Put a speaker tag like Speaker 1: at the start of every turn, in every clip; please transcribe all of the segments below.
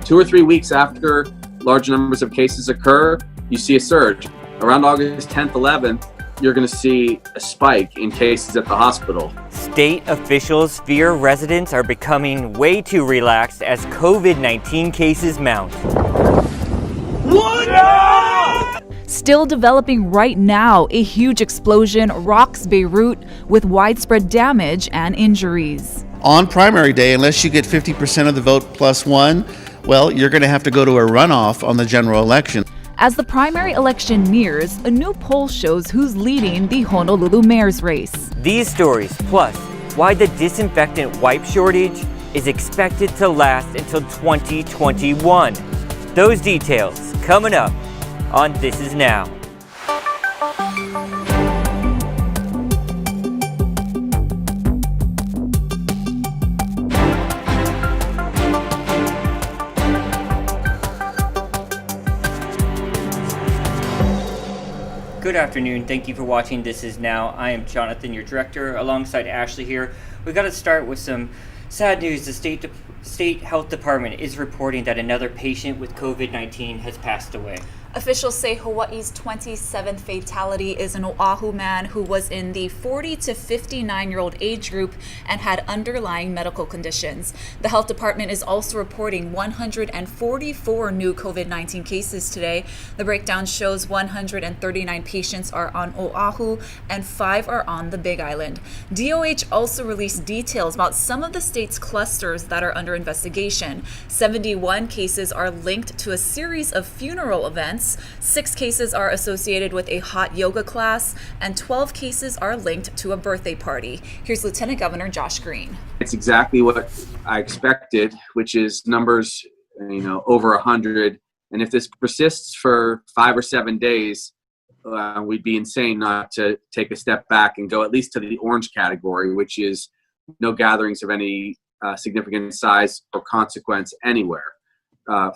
Speaker 1: 2 or 3 weeks after large numbers of cases occur, you see a surge. Around August 10th, 11th, you're going to see a spike in cases at the hospital.
Speaker 2: State officials fear residents are becoming way too relaxed as COVID-19 cases mount.
Speaker 3: Still developing right now, a huge explosion rocks Beirut with widespread damage and injuries.
Speaker 4: On primary day, unless you get 50% of the vote plus one, well, you're going to have to go to a runoff on the general election.
Speaker 3: As the primary election nears, a new poll shows who's leading the Honolulu mayor's race.
Speaker 2: These stories, plus why the disinfectant wipe shortage is expected to last until 2021. Those details coming up on This Is Now. Good afternoon. Thank you for watching This Is Now. I am Jonathan, your director, alongside Ashley here. We got to start with some sad news. The State Health Department is reporting that another patient with COVID-19 has passed away.
Speaker 3: Officials say Hawaii's 27th fatality is an Oahu man who was in the 40 to 59-year-old age group and had underlying medical conditions. The health department is also reporting 144 new COVID-19 cases today. The breakdown shows 139 patients are on Oahu and 5 are on the Big Island. DOH also released details about some of the state's clusters that are under investigation. 71 cases are linked to a series of funeral events. 6 cases are associated with a hot yoga class, and 12 cases are linked to a birthday party. Here's Lieutenant Governor Josh Green.
Speaker 1: It's exactly what I expected, which is numbers, over 100. And if this persists for 5 or 7 days, we'd be insane not to take a step back and go at least to the orange category, which is no gatherings of any significant size or consequence anywhere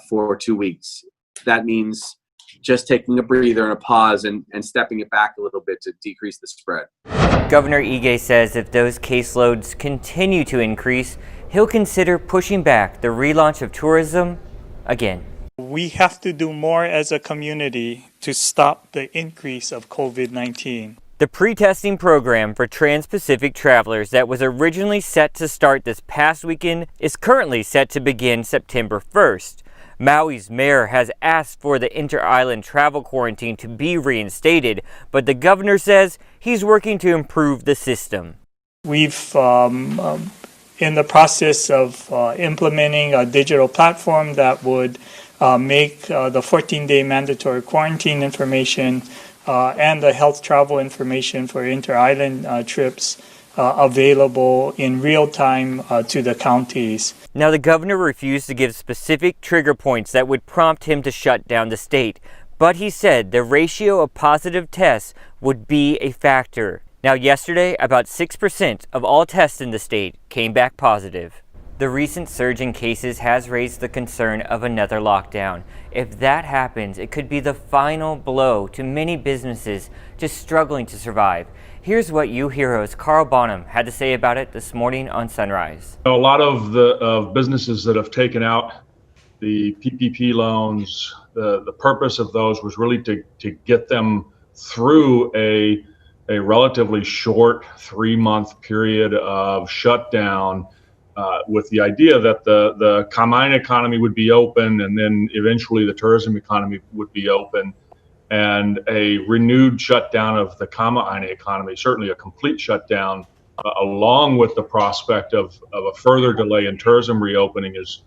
Speaker 1: for 2 weeks. That means just taking a breather and a pause and stepping it back a little bit to decrease the spread.
Speaker 2: Governor Ige says if those caseloads continue to increase, he'll consider pushing back the relaunch of tourism again.
Speaker 5: We have to do more as a community to stop the increase of COVID-19.
Speaker 2: The pre-testing program for Trans-Pacific travelers that was originally set to start this past weekend is currently set to begin September 1st. Maui's mayor has asked for the inter-island travel quarantine to be reinstated, but the governor says he's working to improve the system.
Speaker 5: We've in the process of implementing a digital platform that would make the 14-day mandatory quarantine information and the health travel information for inter-island trips available in real time to the counties.
Speaker 2: Now, the governor refused to give specific trigger points that would prompt him to shut down the state, but he said the ratio of positive tests would be a factor. Now, yesterday, about 6% of all tests in the state came back positive. The recent surge in cases has raised the concern of another lockdown. If that happens, it could be the final blow to many businesses just struggling to survive. Here's what U Heroes Carl Bonham had to say about it this morning on Sunrise.
Speaker 6: A lot of the businesses that have taken out the PPP loans, the purpose of those was really to get them through a relatively short 3-month period of shutdown with the idea that the Kamaian economy would be open and then eventually the tourism economy would be open. And a renewed shutdown of the Kamaian economy, certainly a complete shutdown, along with the prospect of a further delay in tourism reopening is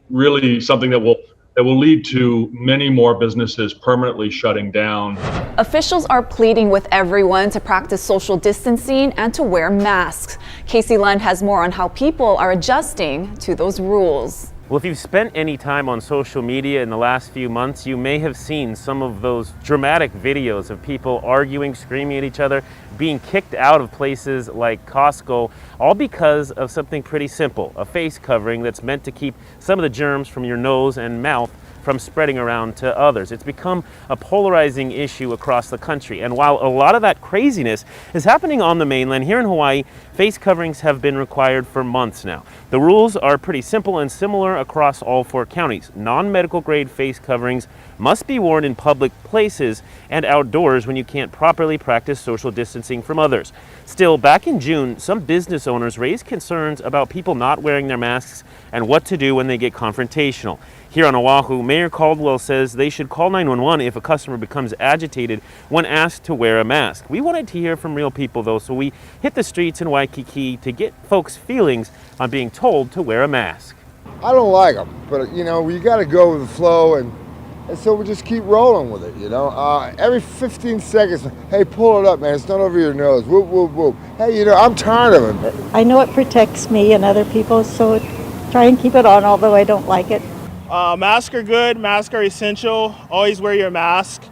Speaker 6: really something that will lead to many more businesses permanently shutting down.
Speaker 7: Officials are pleading with everyone to practice social distancing and to wear masks. Casey Lund has more on how people are adjusting to those rules.
Speaker 8: Well, if you've spent any time on social media in the last few months, you may have seen some of those dramatic videos of people arguing, screaming at each other, being kicked out of places like Costco, all because of something pretty simple, a face covering that's meant to keep some of the germs from your nose and mouth from spreading around to others. It's become a polarizing issue across the country. And while a lot of that craziness is happening on the mainland, here in Hawaii, face coverings have been required for months now. The rules are pretty simple and similar across all 4 counties. Non-medical grade face coverings must be worn in public places and outdoors when you can't properly practice social distancing from others. Still, back in June, some business owners raised concerns about people not wearing their masks and what to do when they get confrontational. Here on Oahu, Mayor Caldwell says they should call 911 if a customer becomes agitated when asked to wear a mask. We wanted to hear from real people though, so we hit the streets in Waikiki to get folks' feelings on being told to wear a mask.
Speaker 9: I don't like them, but you know, you got to go with the flow, and so we just keep rolling with it, you know. Every 15 seconds, hey, pull it up, man, it's not over your nose, whoop, whoop, whoop. Hey, you know, I'm tired of it.
Speaker 10: I know it protects me and other people, so try and keep it on, although I don't like it.
Speaker 11: Masks are good, masks are essential, always wear your mask.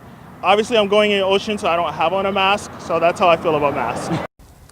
Speaker 11: Obviously I'm going in the ocean, so I don't have on a mask, so that's how I feel about masks.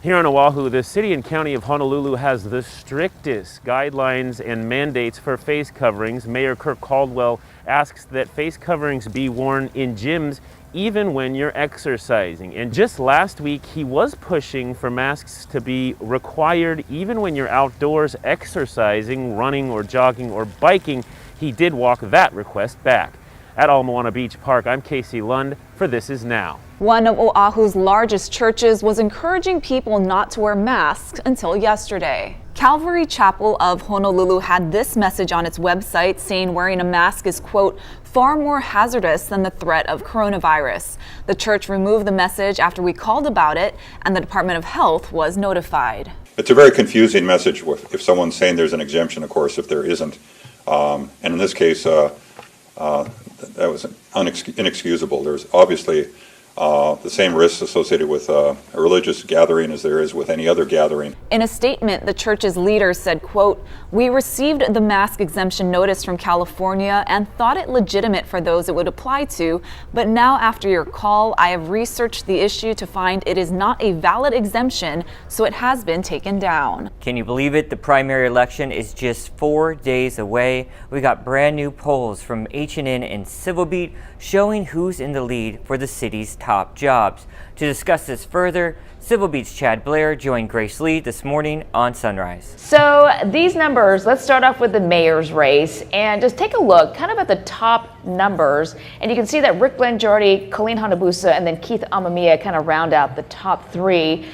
Speaker 8: Here on Oahu, the city and county of Honolulu has the strictest guidelines and mandates for face coverings. Mayor Kirk Caldwell asks that face coverings be worn in gyms even when you're exercising. And just last week, he was pushing for masks to be required even when you're outdoors exercising, running or jogging or biking. He did walk that request back. At Ala Moana Beach Park, I'm Casey Lund for This Is Now.
Speaker 7: One of Oahu's largest churches was encouraging people not to wear masks until yesterday. Calvary Chapel of Honolulu had this message on its website saying wearing a mask is, quote, far more hazardous than the threat of coronavirus. The church removed the message after we called about it, and the Department of Health was notified.
Speaker 12: It's a very confusing message if someone's saying there's an exemption, of course, if there isn't. And in this case, that was inexcusable. There's obviously the same risks associated with a religious gathering as there is with any other gathering.
Speaker 7: In a statement, the church's leader said, quote, we received the mask exemption notice from California and thought it legitimate for those it would apply to, but now after your call, I have researched the issue to find it is not a valid exemption, so it has been taken down.
Speaker 2: Can you believe it? The primary election is just 4 days away. We got brand new polls from H&N and Civil Beat showing who's in the lead for the city's top jobs. To discuss this further, Civil Beat's Chad Blair joined Grace Lee this morning on Sunrise.
Speaker 13: So these numbers, let's start off with the mayor's race and just take a look kind of at the top numbers. And you can see that Rick Blangiardi, Colleen Hanabusa, and then Keith Amemiya kind of round out the top 3.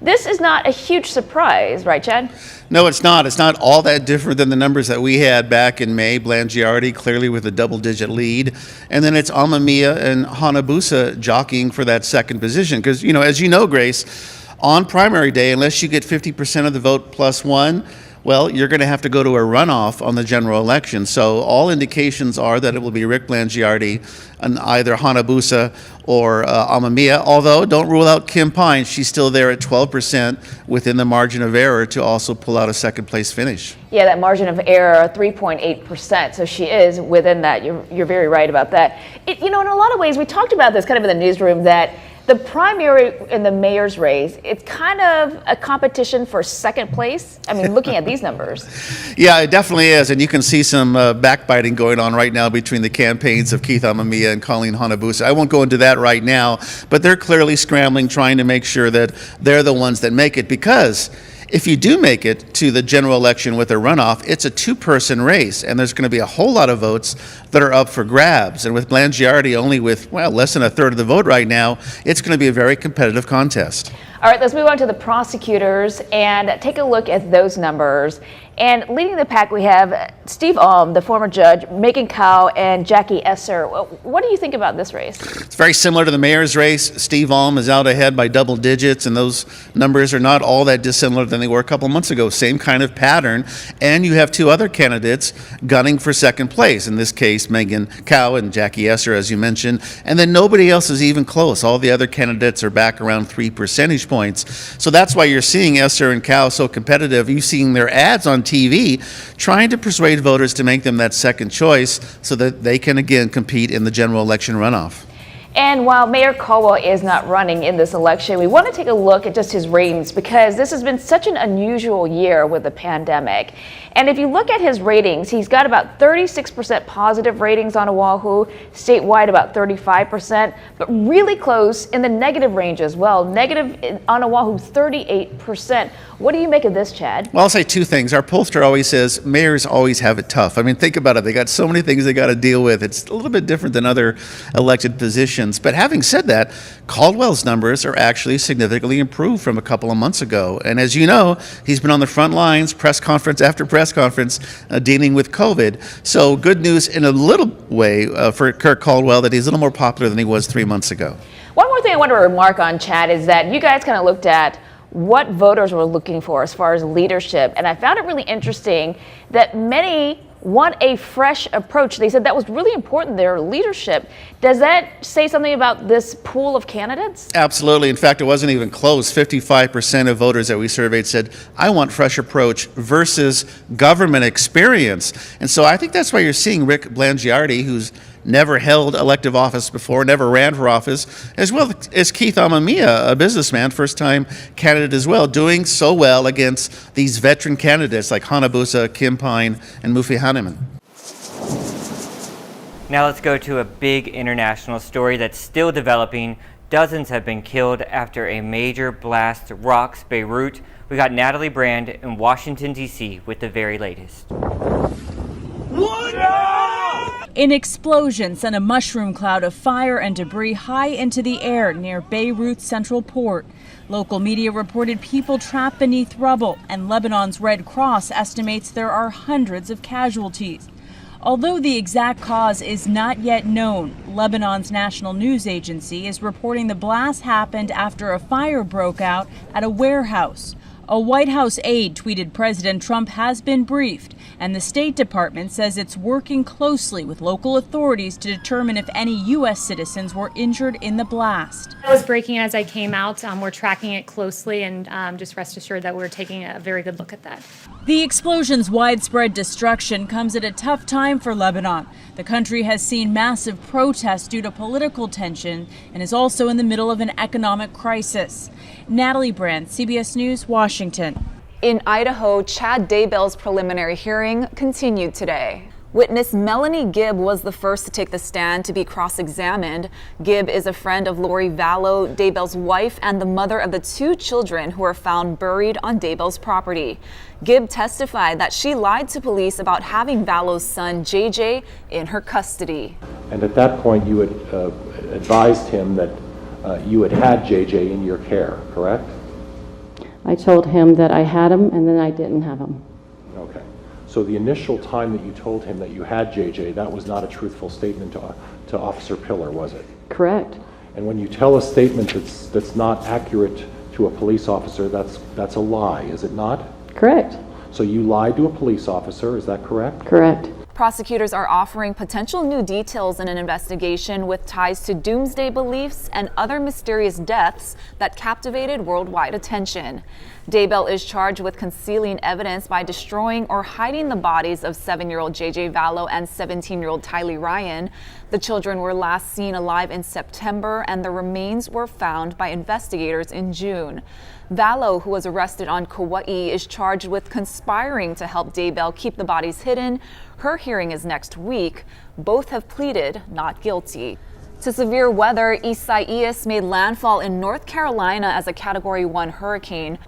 Speaker 13: This is not a huge surprise, right, Chad?
Speaker 4: No, it's not. It's not all that different than the numbers that we had back in May. Blangiardi clearly with a double-digit lead. And then it's Amemiya and Hanabusa jockeying for that second position. Because, you know, as you know, Grace, on primary day, unless you get 50% of the vote plus 1, well, you're going to have to go to a runoff on the general election. So all indications are that it will be Rick Blangiardi and either Hanabusa or Amemiya, although don't rule out Kim Pine. She's still there at 12% within the margin of error to also pull out a second place finish.
Speaker 13: Yeah, that margin of error, 3.8%. So she is within that. You're very right about that. You know, in a lot of ways, we talked about this kind of in the newsroom that the primary in the mayor's race, it's kind of a competition for second place. I mean, looking at these numbers.
Speaker 4: Yeah, it definitely is. And you can see some backbiting going on right now between the campaigns of Keith Amemiya and Colleen Hanabusa. I won't go into that right now, but they're clearly scrambling, trying to make sure that they're the ones that make it, because if you do make it to the general election with a runoff, it's a 2-person race, and there's going to be a whole lot of votes that are up for grabs. And with Blangiardi only with, well, less than a third of the vote right now, it's going to be a very competitive contest.
Speaker 13: All right, let's move on to the prosecutors and take a look at those numbers. And leading the pack, we have Steve Alm, the former judge, Megan Cow, and Jackie Esser. What do you think about this race?
Speaker 4: It's very similar to the mayor's race. Steve Alm is out ahead by double digits, and those numbers are not all that dissimilar than they were a couple months ago. Same kind of pattern. And you have 2 other candidates gunning for second place. In this case, Megan Cow and Jackie Esser, as you mentioned. And then nobody else is even close. All the other candidates are back around 3 percentage points. So that's why you're seeing Esser and Cow so competitive. You're seeing their ads on TV trying to persuade voters to make them that second choice so that they can again compete in the general election runoff.
Speaker 13: And while Mayor Caldwell is not running in this election, we want to take a look at just his ratings because this has been such an unusual year with the pandemic. And if you look at his ratings, he's got about 36% positive ratings on Oahu, statewide about 35%, but really close in the negative range as well. Negative on Oahu, 38%. What do you make of this, Chad?
Speaker 4: Well, I'll say two things. Our pollster always says mayors always have it tough. I mean, think about it. They got so many things they got to deal with. It's a little bit different than other elected positions. But having said that, Caldwell's numbers are actually significantly improved from a couple of months ago. And as you know, he's been on the front lines, press conference after press conference, dealing with COVID. So good news in a little way for Kirk Caldwell that he's a little more popular than he was 3 months ago.
Speaker 13: One more thing I want to remark on, Chad, is that you guys kind of looked at what voters were looking for as far as leadership. And I found it really interesting that many want a fresh approach. They said that was really important, their leadership. Does that say something about this pool of candidates?
Speaker 4: Absolutely. In fact, it wasn't even close. 55% of voters that we surveyed said, I want fresh approach versus government experience. And so I think that's why you're seeing Rick Blangiardi, who's never held elective office before, never ran for office, as well as Keith Amamiya, a businessman, first-time candidate as well, doing so well against these veteran candidates like Hanabusa, Kim Pine, and Mufi Hanneman.
Speaker 2: Now let's go to a big international story that's still developing. Dozens have been killed after a major blast rocks Beirut. We got Natalie Brand in Washington, D.C. with the very latest.
Speaker 14: An explosion sent a mushroom cloud of fire and debris high into the air near Beirut's central port. Local media reported people trapped beneath rubble, and Lebanon's Red Cross estimates there are hundreds of casualties. Although the exact cause is not yet known, Lebanon's national news agency is reporting the blast happened after a fire broke out at a warehouse. A White House aide tweeted President Trump has been briefed, and the State Department says it's working closely with local authorities to determine if any U.S. citizens were injured in the blast.
Speaker 15: I was breaking as I came out. We're tracking it closely, and just rest assured that we're taking a very good look at that.
Speaker 14: The explosion's widespread destruction comes at a tough time for Lebanon. The country has seen massive protests due to political tension and is also in the middle of an economic crisis. Natalie Brand, CBS News, Washington.
Speaker 7: In Idaho, Chad Daybell's preliminary hearing continued today. Witness Melanie Gibb was the first to take the stand to be cross-examined. Gibb is a friend of Lori Vallow, Daybell's wife, and the mother of the 2 children who were found buried on Daybell's property. Gibb testified that she lied to police about having Vallow's son, JJ, in her custody.
Speaker 16: And at that point, you had advised him that you had JJ in your care, correct?
Speaker 17: I told him that I had him and then I didn't have him.
Speaker 16: Okay. So the initial time that you told him that you had JJ, that was not a truthful statement to Officer Pillar, was it?
Speaker 17: Correct.
Speaker 16: And when you tell a statement that's not accurate to a police officer, that's a lie, is it not?
Speaker 17: Correct.
Speaker 16: So you lied to a police officer, is that correct?
Speaker 17: Correct.
Speaker 7: Prosecutors are offering potential new details in an investigation with ties to doomsday beliefs and other mysterious deaths that captivated worldwide attention. Daybell is charged with concealing evidence by destroying or hiding the bodies of 7-year-old JJ Vallow and 17-year-old Tylee Ryan. The children were last seen alive in September, and the remains were found by investigators in June. Vallow, who was arrested on Kauai, is charged with conspiring to help Daybell keep the bodies hidden. Her hearing is next week. Both have pleaded not guilty. To severe weather, Isaias made landfall in North Carolina as a Category 1 hurricane.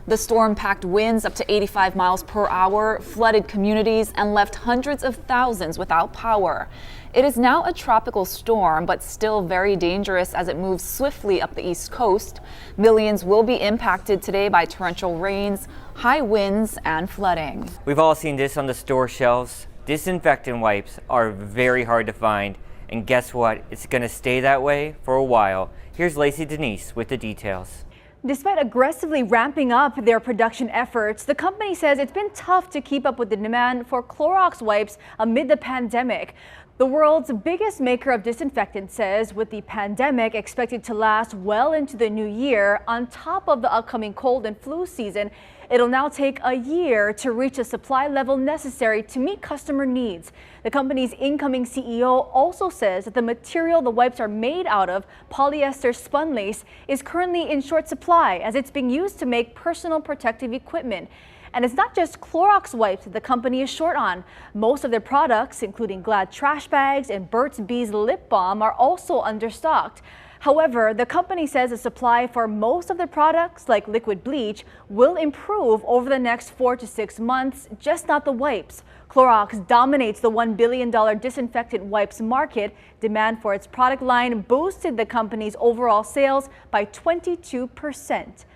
Speaker 7: The storm packed winds up to 85 miles per hour, flooded communities, and left hundreds of thousands without power. It is now a tropical storm, but still very dangerous as it moves swiftly up the East Coast. Millions will be impacted today by torrential rains, high winds, and flooding.
Speaker 2: We've all seen this on the store shelves. Disinfectant wipes are very hard to find, and guess what? It's going to stay that way for a while. Here's Lacey Denise with the details.
Speaker 18: Despite aggressively ramping up their production efforts, the company says it's been tough to keep up with the demand for Clorox wipes amid the pandemic. The world's biggest maker of disinfectant says with the pandemic expected to last well into the new year, on top of the upcoming cold and flu season, it'll now take a year to reach a supply level necessary to meet customer needs. The company's incoming CEO also says that the material the wipes are made out of, polyester spun lace, is currently in short supply as it's being used to make personal protective equipment. And it's not just Clorox wipes that the company is short on. Most of their products, including Glad trash bags and Burt's Bees lip balm, are also understocked. However, the company says the supply for most of their products, like liquid bleach, will improve over the next 4 to 6 months, just not the wipes. Clorox dominates the $1 billion disinfectant wipes market. Demand for its product line boosted the company's overall sales by 22%.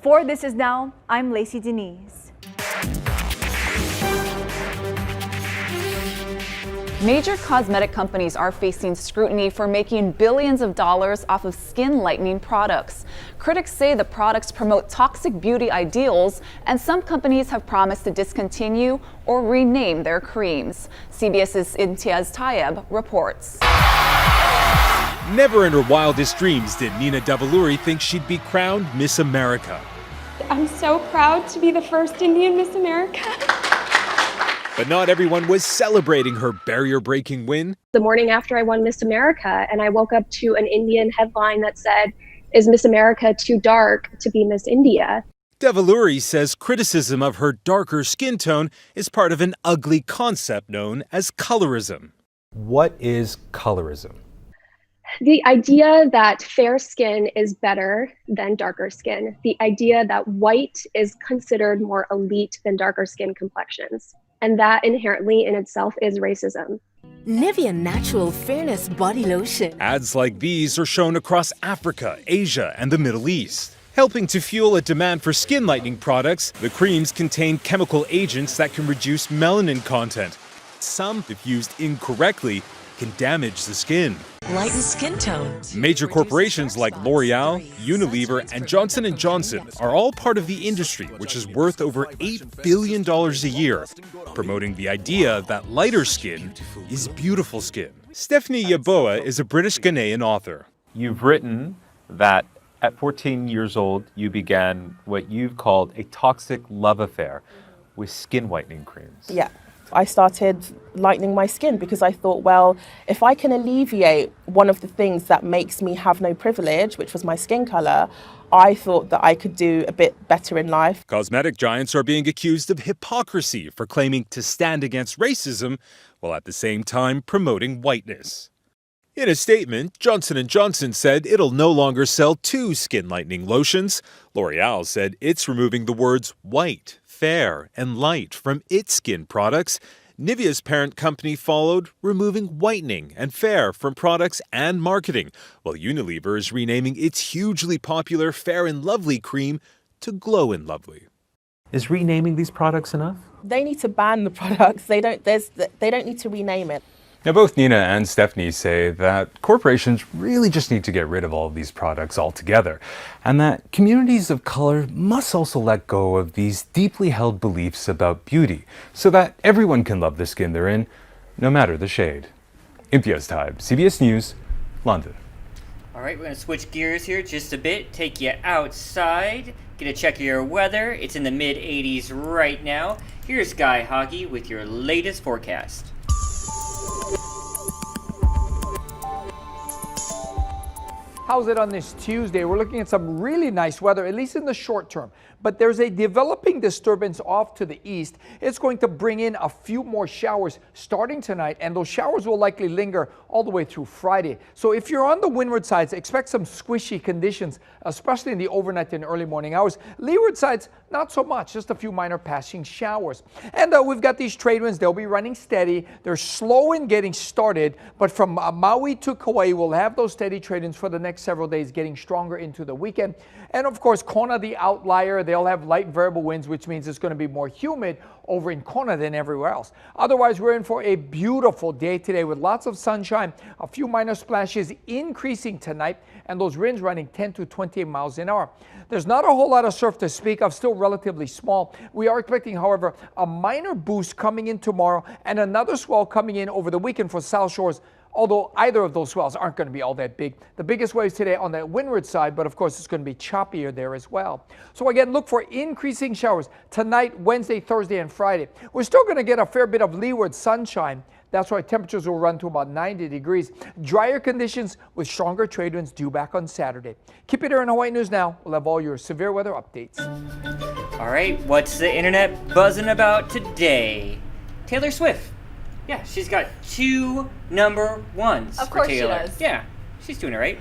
Speaker 18: For This Is Now, I'm Lacey Denise.
Speaker 7: Major cosmetic companies are facing scrutiny for making billions of dollars off of skin lightening products. Critics say the products promote toxic beauty ideals, and some companies have promised to discontinue or rename their creams. CBS's Imtiaz Tayeb reports.
Speaker 19: Never in her wildest dreams did Nina Davuluri think she'd be crowned Miss America.
Speaker 20: I'm so proud to be the first Indian Miss America.
Speaker 19: But not everyone was celebrating her barrier-breaking win.
Speaker 20: The morning after I won Miss America, and I woke up to an Indian headline that said, "Is Miss America too dark to be Miss India?"
Speaker 19: Davuluri says criticism of her darker skin tone is part of an ugly concept known as colorism.
Speaker 21: What is colorism?
Speaker 20: The idea that fair skin is better than darker skin. The idea that white is considered more elite than darker skin complexions. And that inherently in itself is racism.
Speaker 22: Nivea Natural Fairness Body Lotion.
Speaker 19: Ads like these are shown across Africa, Asia, and the Middle East. Helping to fuel a demand for skin lightening products, the creams contain chemical agents that can reduce melanin content. Some, if used incorrectly, can damage the skin.
Speaker 22: Lighten skin tones.
Speaker 19: Major corporations like L'Oreal, Unilever, and Johnson & Johnson are all part of the industry, which is worth over $8 billion a year, promoting the idea that lighter skin is beautiful skin. Stephanie Yaboa is a British Ghanaian author.
Speaker 23: You've written that at 14 years old, you began what you've called a toxic love affair with skin whitening creams.
Speaker 24: Yeah. I started lightening my skin because I thought, well, if I can alleviate one of the things that makes me have no privilege, which was my skin color, I thought that I could do a bit better in life.
Speaker 19: Cosmetic giants are being accused of hypocrisy for claiming to stand against racism while at the same time promoting whiteness. In a statement, Johnson & Johnson said it'll no longer sell 2 skin lightening lotions. L'Oreal said it's removing the words white, fair, and light from its skin products. Nivea's parent company followed, removing whitening and fair from products and marketing, while Unilever is renaming its hugely popular Fair and Lovely cream to Glow and Lovely.
Speaker 21: Is renaming these products enough?
Speaker 24: They need to ban the products. They don't need to rename it.
Speaker 21: Now, both Nina and Stephanie say that corporations really just need to get rid of all of these products altogether, and that communities of color must also let go of these deeply held beliefs about beauty so that everyone can love the skin they're in, no matter the shade. Imtiaz Tayeb, CBS News, London.
Speaker 2: All right, we're going to switch gears here just a bit, take you outside, get a check of your weather. It's in the mid-80s right now. Here's Guy Hoggy with your latest forecast.
Speaker 25: How's it on this Tuesday? We're looking at some really nice weather, at least in the short term. But there's a developing disturbance off to the east. It's going to bring in a few more showers starting tonight, and those showers will likely linger all the way through Friday. So if you're on the windward sides, expect some squishy conditions, especially in the overnight and early morning hours. Leeward sides, not so much, just a few minor passing showers. And we've got these trade winds. They'll be running steady. They're slow in getting started, but from Maui to Kauai, we'll have those steady trade winds for the next several days, getting stronger into the weekend. And of course, Kona, the outlier, they'll have light variable winds, which means it's going to be more humid over in Kona than everywhere else. Otherwise, we're in for a beautiful day today with lots of sunshine, a few minor splashes increasing tonight, and those winds running 10 to 28 miles an hour. There's not a whole lot of surf to speak of, still relatively small. We are expecting, however, a minor boost coming in tomorrow and another swell coming in over the weekend for South Shores, although either of those swells aren't going to be all that big. The biggest waves today on the windward side, but of course it's going to be choppier there as well. So again, look for increasing showers tonight, Wednesday, Thursday, and Friday. We're still going to get a fair bit of leeward sunshine. That's why temperatures will run to about 90 degrees. Drier conditions with stronger trade winds due back on Saturday. Keep it here in Hawaii News Now. We'll have all your severe weather updates.
Speaker 2: All right, what's the internet buzzing about today? Taylor Swift. Yeah, she's got 2 number ones.
Speaker 7: Of course
Speaker 2: for Taylor.
Speaker 7: she does.
Speaker 2: Yeah, she's doing it right.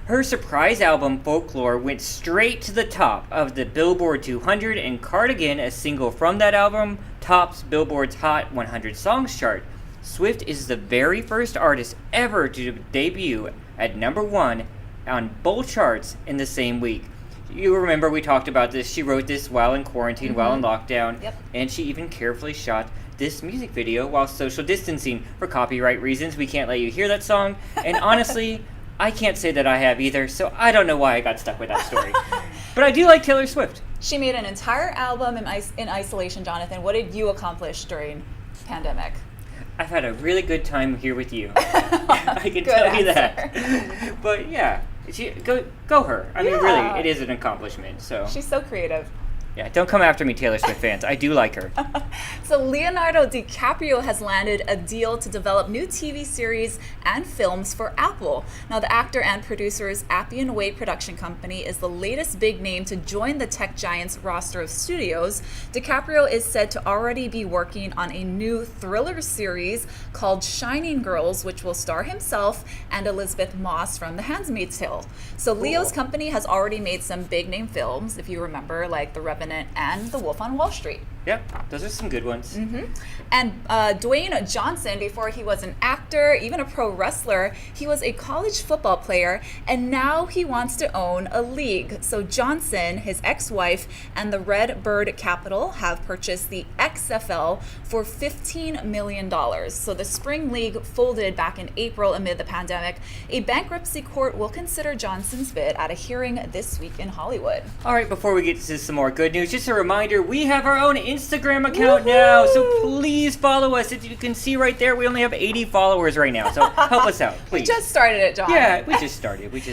Speaker 2: Her surprise album, Folklore, went straight to the top of the Billboard 200, and Cardigan, a single from that album, tops Billboard's Hot 100 Songs chart. Swift is the very first artist ever to debut at number 1 on both charts in the same week. You remember we talked about this. She wrote this while in quarantine, while in lockdown, and she even carefully shot this music video while social distancing. For copyright reasons, we can't let you hear that song, and honestly, I can't say that I have either, so I don't know why I got stuck with that story. But I do like Taylor Swift.
Speaker 7: She made an entire album in isolation, Jonathan. What did you accomplish during the pandemic?
Speaker 2: I've had a really good time here with you. I can tell you that. But yeah, go her. I mean, really, it is an accomplishment. So
Speaker 7: she's so creative.
Speaker 2: Yeah, don't come after me, Taylor Swift fans. I do like her.
Speaker 7: So Leonardo DiCaprio has landed a deal to develop new TV series and films for Apple. Now, the actor and producer's Appian Way production company is the latest big name to join the tech giant's roster of studios. DiCaprio is said to already be working on a new thriller series called Shining Girls, which will star himself and Elizabeth Moss from The Handmaid's Tale. So Leo's company has already made some big name films, if you remember, like The Revenant and The Wolf on Wall Street.
Speaker 2: Yep, those are some good ones.
Speaker 7: And Dwayne Johnson, before he was an actor, even a pro wrestler, he was a college football player, and now he wants to own a league. So Johnson, his ex-wife, and the Red Bird Capital have purchased the XFL for $15 million. So the spring league folded back in April amid the pandemic. A bankruptcy court will consider Johnson's bid at a hearing this week in Hollywood.
Speaker 2: All right, before we get to some more good news, just a reminder, we have our own Instagram account now, so please follow us. As you can see right there, we only have 80 followers right now, so help us out, please.
Speaker 7: We just started it, John.
Speaker 2: Yeah, we just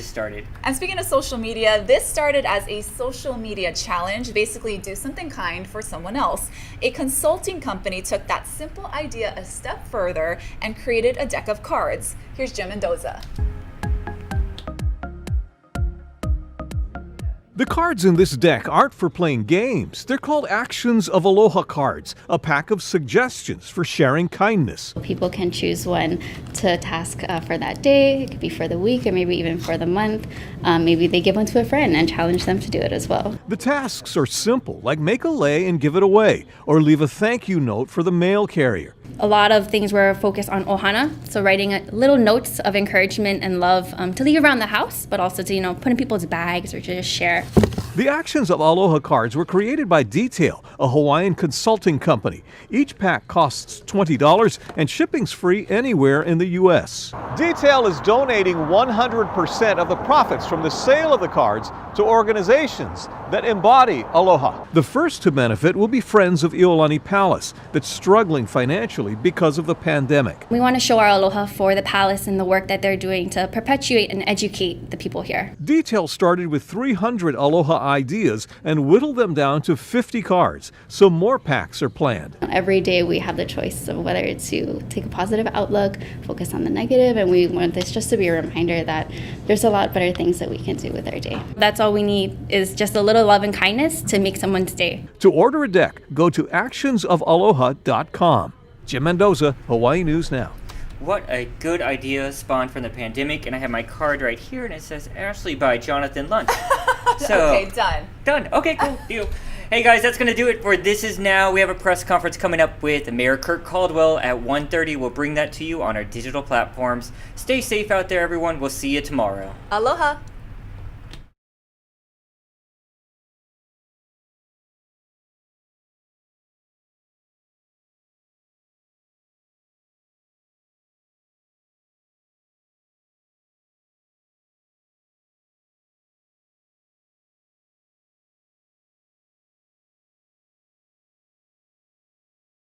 Speaker 2: started.
Speaker 7: And speaking of social media, this started as a social media challenge, basically do something kind for someone else. A consulting company took that simple idea a step further and created a deck of cards. Here's Jim Mendoza.
Speaker 1: The cards in this deck aren't for playing games. They're called Actions of Aloha cards, a pack of suggestions for sharing kindness.
Speaker 3: People can choose one to task for that day. It could be for the week or maybe even for the month. Maybe they give one to a friend and challenge them to do it as well.
Speaker 1: The tasks are simple, like make a lei and give it away, or leave a thank you note for the mail carrier.
Speaker 3: A lot of things were focused on ohana, so writing little notes of encouragement and love to leave around the house, but also to, put in people's bags or to just share.
Speaker 1: The Actions of Aloha cards were created by Detail, a Hawaiian consulting company. Each pack costs $20 and shipping's free anywhere in the U.S. Detail is donating 100% of the profits from the sale of the cards to organizations that embody aloha. The first to benefit will be Friends of Iolani Palace, that's struggling financially because of the pandemic.
Speaker 3: We want to show our aloha for the palace and the work that they're doing to perpetuate and educate the people here.
Speaker 1: Detail started with 300 aloha ideas and whittled them down to 50 cards, so more packs are planned.
Speaker 3: Every day we have the choice of whether to take a positive outlook, focus on the negative, and we want this just to be a reminder that there's a lot better things that we can do with our day. That's all we need is just a little love and kindness to make someone's day.
Speaker 1: To order a deck, go to actionsofaloha.com. Jim Mendoza, Hawaii News Now.
Speaker 2: What a good idea spawned from the pandemic, and I have my card right here, and it says Ashley by Jonathan Lunch.
Speaker 7: Okay, done.
Speaker 2: Done. Okay, cool. Deal. Hey guys, that's going to do it for This Is Now. We have a press conference coming up with Mayor Kirk Caldwell at 1:30. We'll bring that to you on our digital platforms. Stay safe out there, everyone. We'll see you tomorrow.
Speaker 7: Aloha.